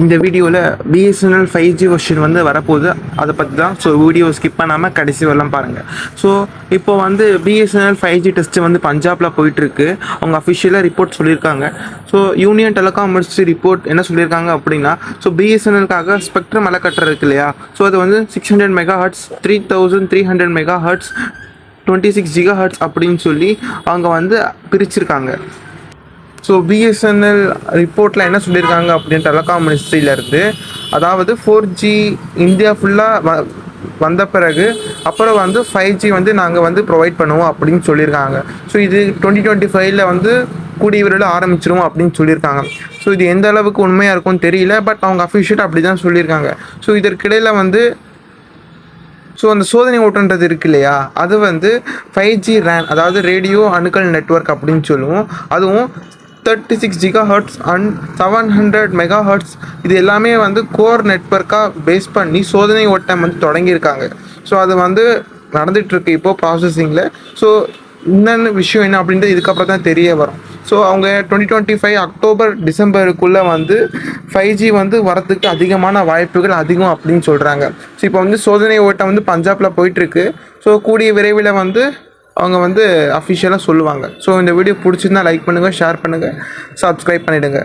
இந்த வீடியோவில் BSNL 5G version வந்து வரப்போகுது. அதை பற்றி தான். ஸோ வீடியோ ஸ்கிப் பண்ணாமல் கடைசி வரலாம் பாருங்கள். ஸோ இப்போ வந்து பிஎஸ்என்எல் 5G டெஸ்ட்டு வந்து பஞ்சாபில் போயிட்டுருக்கு. அவங்க அஃபிஷியலாக ரிப்போர்ட் சொல்லியிருக்காங்க. So union telecom ministry report என்ன சொல்லியிருக்காங்க அப்படின்னா, ஸோ பிஎஸ்என்எல்காக ஸ்பெக்ட்ரம் அலக்கட்டுற இருக்கு இல்லையா, ஸோ அது வந்து 600 MHz, 3300 MHz, 26 GHz அப்படின்னு சொல்லி அவங்க வந்து பிரிச்சிருக்காங்க. ஸோ பிஎஸ்என்எல் ரிப்போர்ட்டில் என்ன சொல்லியிருக்காங்க அப்படின்னு டெலிகாம் மினிஸ்ட்ரியிலேருந்து, அதாவது 4G இந்தியா ஃபுல்லாக வந்த பிறகு அப்புறம் வந்து 5G வந்து நாங்கள் வந்து ப்ரொவைட் பண்ணுவோம் அப்படின்னு சொல்லியிருக்காங்க. ஸோ இது 2025 வந்து கூடிய விரைவில் ஆரம்பிச்சிருவோம் அப்படின்னு சொல்லியிருக்காங்க. ஸோ இது எந்த அளவுக்கு உண்மையாக இருக்கும்னு தெரியல, பட் அவங்க அஃபிஷியலாக அப்படி தான் சொல்லியிருக்காங்க. ஸோ இதற்கிடையில் வந்து அந்த சோதனை ஓட்டுன்றது இருக்கு இல்லையா, அது வந்து 5G RAN, அதாவது ரேடியோ அணுக்கல் நெட்வொர்க் அப்படின்னு சொல்லுவோம். அதுவும் 36 GHz அண்ட் 700 MHz, இது எல்லாமே வந்து கோர் நெட்வொர்க்காக பேஸ் பண்ணி சோதனை ஓட்டம் வந்து தொடங்கியிருக்காங்க. ஸோ அது வந்து நடந்துகிட்ருக்கு இப்போது ப்ராசஸிங்கில். ஸோ என்னென்ன விஷயம் என்ன அப்படின்றது இதுக்கப்புறம் தான் தெரிய வரும். ஸோ அவங்க 2025 அக்டோபர் டிசம்பருக்குள்ளே வந்து 5G வந்து வரத்துக்கு அதிகமான வாய்ப்புகள் அதிகம் அப்படின்னு சொல்கிறாங்க. ஸோ இப்போ வந்து சோதனை ஓட்டம் வந்து பஞ்சாபில் போயிட்டுருக்கு. ஸோ கூடிய விரைவில் வந்து அவங்க வந்து அஃபிஷியலாக சொல்லுவாங்க. ஸோ இந்த வீடியோ பிடிச்சிருந்தா லைக் பண்ணுங்கள், ஷேர் பண்ணுங்கள், சப்ஸ்கிரைப் பண்ணிவிடுங்க.